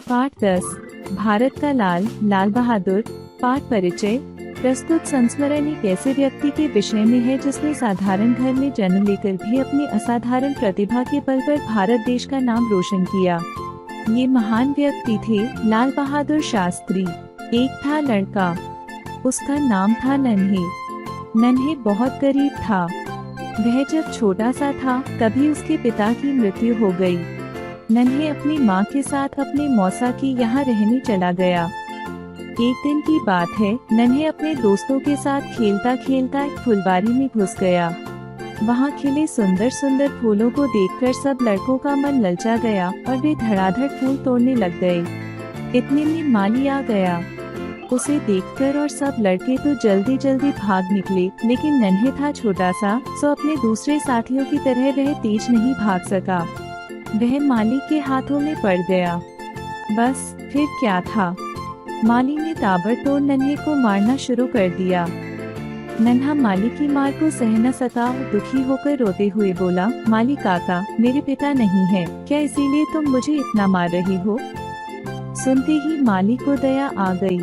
पाठ 10 भारत का लाल लाल बहादुर। पाठ परिचय। प्रस्तुत संस्मरण एक ऐसे व्यक्ति के विषय में है जिसने साधारण घर में जन्म लेकर भी अपनी असाधारण प्रतिभा के बल पर भारत देश का नाम रोशन किया। ये महान व्यक्ति थे लाल बहादुर शास्त्री। एक था लड़का, उसका नाम था नन्हे। नन्हे बहुत गरीब था। वह जब छोटा सा था तभी उसके पिता की मृत्यु हो गई। नन्हे अपनी माँ के साथ अपने मौसा की यहाँ रहने चला गया। एक दिन की बात है, नन्हे अपने दोस्तों के साथ खेलता खेलता एक फुलवारी में घुस गया। वहाँ खिले सुंदर सुंदर फूलों को देखकर सब लड़कों का मन ललचा गया और वे धड़ाधड़ फूल तोड़ने लग गए। इतने में माली आ गया। उसे देखकर और सब लड़के तो जल्दी जल्दी भाग निकले, लेकिन नन्हे था छोटा सा, सो अपने दूसरे साथियों की तरह वह तेज नहीं भाग सका। वह माली के हाथों में पड़ गया। बस फिर क्या था, माली ने ताबड़तोड़ नन्हे को मारना शुरू कर दिया। नन्हा माली की मार को सह न सका और दुखी होकर रोते हुए बोला, माली काका, मेरे पिता नहीं है, क्या इसीलिए तुम मुझे इतना मार रही हो? सुनते ही माली को दया आ गई।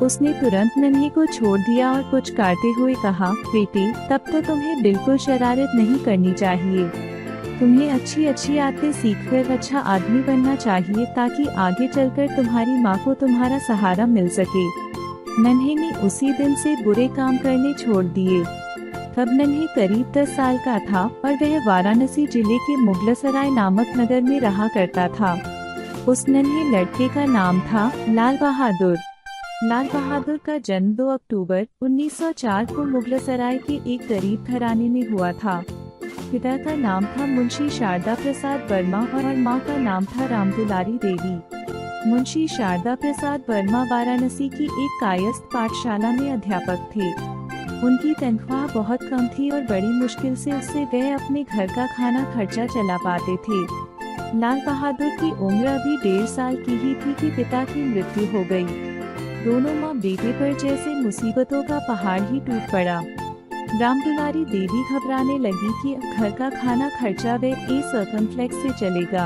उसने तुरंत नन्हे को छोड़ दिया और कुछ काटते हुए कहा, बेटी, तब तो तुम्हें बिल्कुल शरारत नहीं करनी चाहिए। तुम्हें अच्छी अच्छी आदतें सीखकर अच्छा आदमी बनना चाहिए ताकि आगे चलकर तुम्हारी माँ को तुम्हारा सहारा मिल सके। नन्हे ने उसी दिन से बुरे काम करने छोड़ दिए। तब नन्हे करीब 10 साल का था और वह वाराणसी जिले के मुगलसराय नामक नगर में रहा करता था। उस नन्हे लड़के का नाम था लाल बहादुर। लाल बहादुर का जन्म 2 अक्टूबर 1904 को मुगलसराय के एक गरीब घराने में हुआ था। पिता का नाम था मुंशी शारदा प्रसाद वर्मा और माँ का नाम था रामदुलारी देवी। मुंशी शारदा प्रसाद वर्मा वाराणसी की एक कायस्थ पाठशाला में अध्यापक थे। उनकी तनख्वाह बहुत कम थी और बड़ी मुश्किल से उससे वह अपने घर का खाना खर्चा चला पाते थे। लाल बहादुर की उम्र अभी 1.5 साल की ही थी कि पिता की मृत्यु हो गई। दोनों माँ बेटे पर जैसे मुसीबतों का पहाड़ ही टूट पड़ा। रामदुलारी देवी घबराने लगी कि अब घर का खाना खर्चा वे सर्कमफ्लेक्स से चलेगा।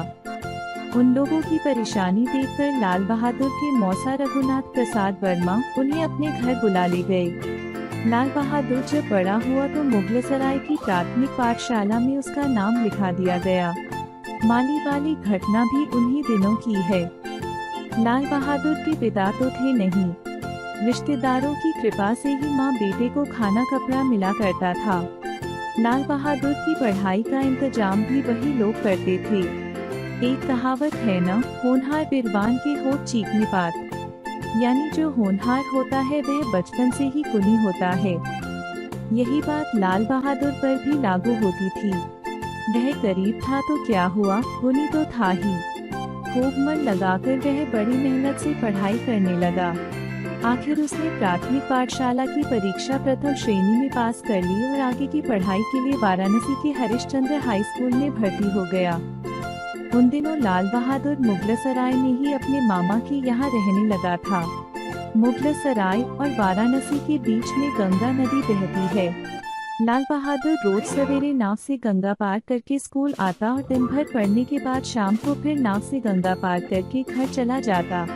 उन लोगों की परेशानी देखकर लाल बहादुर के मौसा रघुनाथ प्रसाद वर्मा उन्हें अपने घर बुला ले गए। लाल बहादुर जब बड़ा हुआ तो मुगलसराय की प्राथमिक पाठशाला में उसका नाम लिखा दिया गया। माली वाली घटना भी उन्हीं दिनों की है। लाल बहादुर के पिता तो थे नहीं, रिश्तेदारों की कृपा से ही माँ बेटे को खाना कपड़ा मिला करता था। लाल बहादुर की पढ़ाई का इंतजाम भी वही लोग करते थे। एक कहावत है न, होनहार बिरबान के होठ चीखने पात, यानी जो होनहार होता है वह बचपन से ही कुली होता है। यही बात लाल बहादुर पर भी लागू होती थी। वह गरीब था तो क्या हुआ, कुली तो था ही। खूब मन लगाकर वह बड़ी मेहनत से पढ़ाई करने लगा। आखिर उसने प्राथमिक पाठशाला की परीक्षा प्रथम श्रेणी में पास कर ली और आगे की पढ़ाई के लिए वाराणसी के हरिश्चंद्र हाई स्कूल में भर्ती हो गया। उन दिनों लाल बहादुर मुगलसराय में ही अपने मामा के यहाँ रहने लगा था। मुगलसराय और वाराणसी के बीच में गंगा नदी बहती है। लाल बहादुर रोज सवेरे नाव से गंगा पार करके स्कूल आता और दिन भर पढ़ने के बाद शाम को फिर नाव से गंगा पार करके घर चला जाता।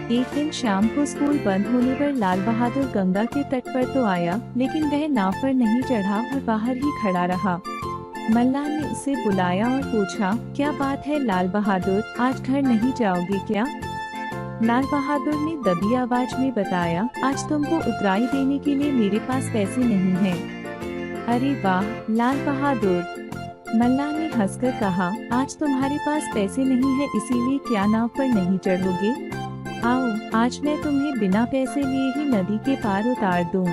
एक दिन शाम को स्कूल बंद होने पर लाल बहादुर गंगा के तट पर तो आया, लेकिन वह नाव पर नहीं चढ़ा और बाहर ही खड़ा रहा। मल्लाह ने उसे बुलाया और पूछा, क्या बात है लाल बहादुर, आज घर नहीं जाओगे क्या? लाल बहादुर ने दबी आवाज में बताया, आज तुमको उतराई देने के लिए मेरे पास पैसे नहीं हैं। अरे वाह लाल बहादुर, मल्लाह ने हंसकर कहा, आज तुम्हारे पास पैसे नहीं है इसीलिए क्या नाव पर नहीं चढ़ोगे? आओ, आज मैं तुम्हें बिना पैसे लिए ही नदी के पार उतार दूं।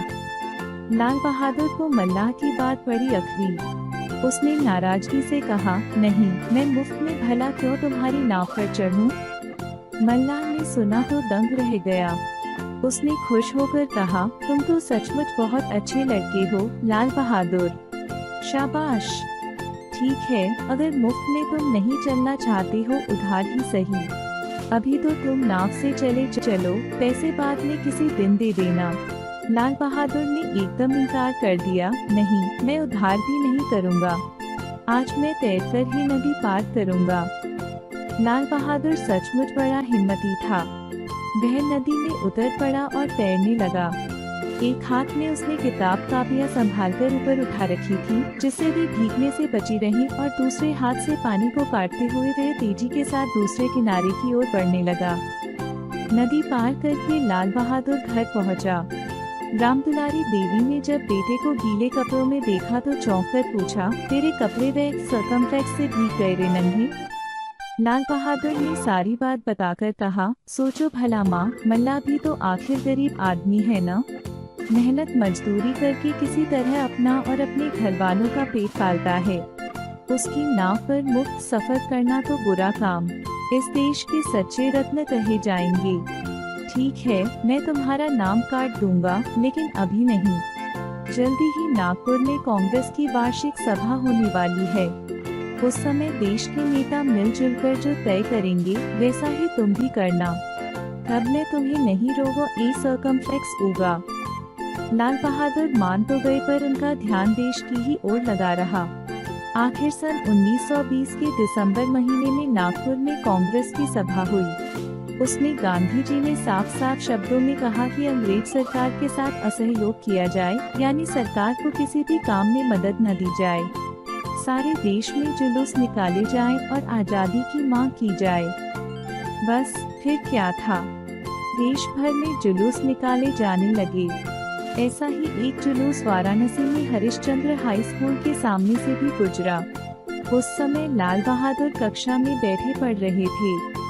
लाल बहादुर को मल्लाह की बात बड़ी अखरी। उसने नाराजगी से कहा, नहीं, मैं मुफ्त में भला क्यों तुम्हारी नाव पर चढ़ूं? मल्लाह ने सुना तो दंग रह गया। उसने खुश होकर कहा, तुम तो सचमुच बहुत अच्छे लड़के हो लाल बहादुर, शाबाश। ठीक है, अगर मुफ्त में तुम नहीं चलना चाहते हो उधार ही सही। अभी तो तुम नाव से चले चलो, पैसे बाद में किसी दिन दे देना। लाल बहादुर ने एकदम इनकार कर दिया, नहीं, मैं उधार भी नहीं करूँगा, आज मैं तैरकर ही नदी पार करूँगा। लाल बहादुर सचमुच बड़ा हिम्मती था। वह नदी में उतर पड़ा और तैरने लगा। एक हाथ में उसने किताब कापियां संभालकर ऊपर उठा रखी थी, जिससे वे भीगने से बची रहीं, और दूसरे हाथ से पानी को काटते हुए वह तेजी के साथ दूसरे किनारे की ओर बढ़ने लगा। नदी पार करके लाल बहादुर घर पहुंचा। रामदुलारी देवी ने जब बेटे को गीले कपड़ों में देखा तो चौंक कर पूछा, तेरे कपड़े वह सर्कमफ्लेक्स से भीग गए रे नन्हे। लाल बहादुर ने सारी बात बताकर कहा, सोचो भला माँ, मल्ला भी तो आखिर गरीब आदमी है ना। मेहनत मजदूरी करके किसी तरह अपना और अपने घर वालों का पेट पालता है। उसकी नाव पर मुफ्त सफर करना तो बुरा काम। इस देश के सच्चे रत्न कहे जाएंगे। ठीक है, मैं तुम्हारा नाम काट दूंगा, लेकिन अभी नहीं। जल्दी ही नागपुर में कांग्रेस की वार्षिक सभा होने वाली है। उस समय देश के नेता मिलजुल कर जो तय करेंगे वैसा ही तुम भी करना। तब मैं तुम्हें नहीं रोगो ए सर्कमफ्लेक्स होगा। लाल बहादुर मान तो गए, पर उनका ध्यान देश की ही ओर लगा रहा। आखिर सन 1920 के दिसंबर महीने में नागपुर में कांग्रेस की सभा हुई। उसमें गांधी जी ने साफ साफ शब्दों में कहा कि अंग्रेज सरकार के साथ असहयोग किया जाए, यानी सरकार को किसी भी काम में मदद न दी जाए। सारे देश में जुलूस निकाले जाएं और आजादी की मांग की जाए। बस फिर क्या था, देश भर में जुलूस निकाले जाने लगे। ऐसा ही एक जुलूस वाराणसी में हरिश्चंद्र हाई स्कूल के सामने से भी गुजरा। उस समय लाल बहादुर कक्षा में बैठे पढ़ रहे थे।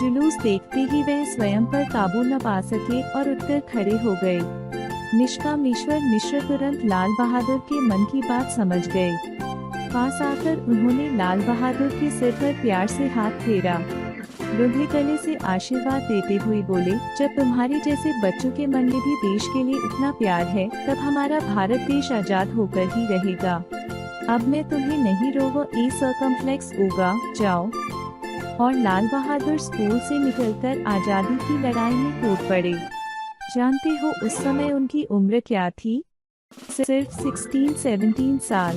जुलूस देखते ही वह स्वयं पर काबू न पा सके और उठकर खड़े हो गए। निष्कामेश्वर मिश्र तुरंत लाल बहादुर के मन की बात समझ गए। पास आकर उन्होंने लाल बहादुर के सिर पर प्यार से हाथ फेरा। रुंधे गले से आशीर्वाद देते हुए बोले, जब तुम्हारे जैसे बच्चों के मन में भी देश के लिए इतना प्यार है, तब हमारा भारत देश आजाद होकर ही रहेगा। अब मैं तुम्हें नहीं रोगो ए सर्कमफ्लेक्स होगा, जाओ। और लाल बहादुर स्कूल से निकलकर आजादी की लड़ाई में कूद पड़े। जानते हो उस समय उनकी उम्र क्या थी? सिर्फ 16-17 साल।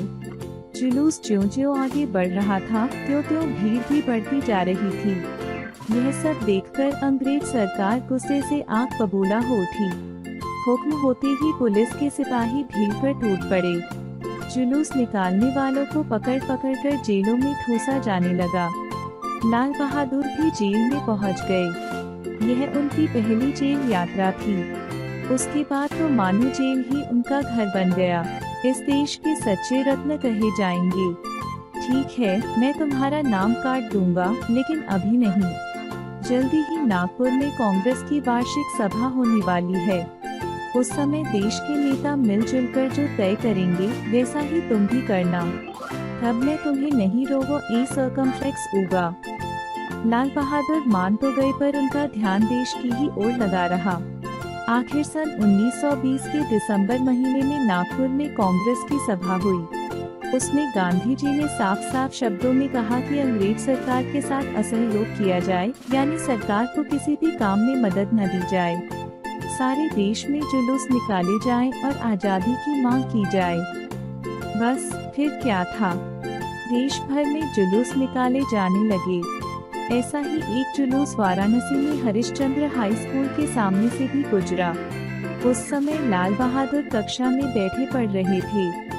जुलूस ज्यों-ज्यों आगे बढ़ रहा था, त्यों-त्यों भीड़ भी बढ़ती जा रही थी। यह सब देखकर अंग्रेज सरकार गुस्से से आग बबूला हो उठी। हुक्म होते ही पुलिस के सिपाही भीड़ पर टूट पड़े। जुलूस निकालने वालों को पकड़ पकड़ कर जेलों में ठूसा जाने लगा। लाल बहादुर भी जेल में पहुंच गए। यह उनकी पहली जेल यात्रा थी। उसके बाद तो मानो जेल ही उनका घर बन गया। इस देश के सच्चे रत्न कहे जाएंगे। ठीक है, मैं तुम्हारा नाम काट दूंगा, लेकिन अभी नहीं। जल्दी ही नागपुर में कांग्रेस की वार्षिक सभा होने वाली है। उस समय देश के नेता मिलजुल कर जो तय करेंगे वैसा ही तुम भी करना। तब मैं तुम्हें नहीं रोगो ए सर्कमफ्लेक्स होगा। लाल बहादुर मान तो गए, पर उनका ध्यान देश की ही ओर लगा रहा। आखिर सन 1920 के दिसंबर महीने में नागपुर में कांग्रेस की सभा हुई। उसमें गांधी जी ने साफ साफ शब्दों में कहा कि अंग्रेज सरकार के साथ असहयोग किया जाए, यानी सरकार को किसी भी काम में मदद न दी जाए। सारे देश में जुलूस निकाले जाएं और आजादी की मांग की जाए। बस फिर क्या था, देश भर में जुलूस निकाले जाने लगे। ऐसा ही एक जुलूस वाराणसी में हरिश्चंद्र हाई स्कूल के सामने से भी गुजरा। उस समय लाल बहादुर कक्षा में बैठे पढ़ रहे थे।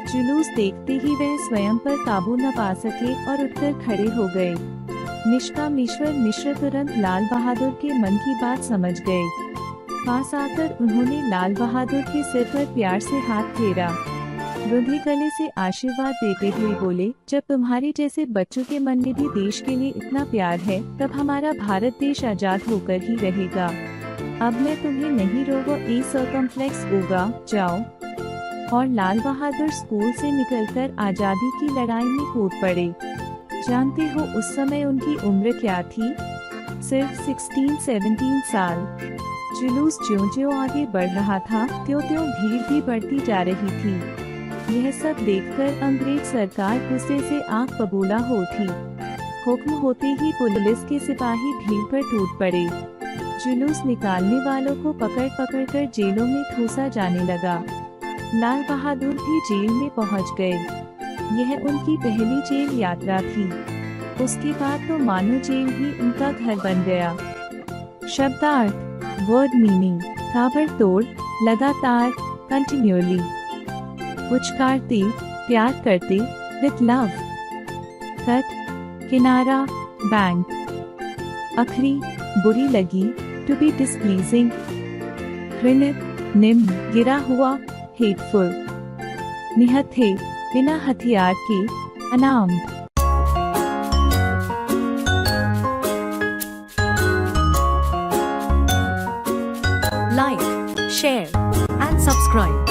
जुलूस देखते ही वह स्वयं पर काबू न पा सके और उठकर खड़े हो गए। निष्कामेश्वर मिश्र तुरंत लाल बहादुर के मन की बात समझ गए। पास आकर उन्होंने लाल बहादुर के सिर पर प्यार से हाथ फेरा। रुंधे गले से आशीर्वाद देते हुए बोले, जब तुम्हारे जैसे बच्चों के मन में भी देश के लिए इतना प्यार है, तब हमारा भारत देश आजाद होकर ही रहेगा। अब मैं तुम्हें नहीं रोगो ए सर्कमफ्लेक्स होगा, जाओ। और लाल बहादुर स्कूल से निकलकर आजादी की लड़ाई में कूद पड़े। जानते हो उस समय उनकी उम्र क्या थी? सिर्फ 16-17 साल। जुलूस ज्यों-ज्यों आगे बढ़ रहा था, त्यों-त्यों भीड़ भी बढ़ती जा रही थी। यह सब देखकर अंग्रेज सरकार गुस्से से आग बबूला हो उठी। हुक्म होते ही पुलिस के सिपाही भीड़ पर टूट पड़े। जुलूस निकालने वालों को पकड़ पकड़ कर जेलों में ठूसा जाने लगा। लाल बहादुर भी जेल में पहुंच गए। यह उनकी पहली जेल यात्रा थी। उसके बाद तो मानो जेल ही उनका घर बन गया। शब्दार्थ वर्ड मीनिंग ताबड़तोड़, लगातार, कंटिन्यूअली। पुचकारती प्यार करती विथ लव। तट किनारा बैंक। अखरी बुरी लगी टू बी डिसप्लीजिंग। घृणित निम्न गिरा हुआ हेटफुल। निहत्थे बिना हथियार के unarmed. Like, share and subscribe.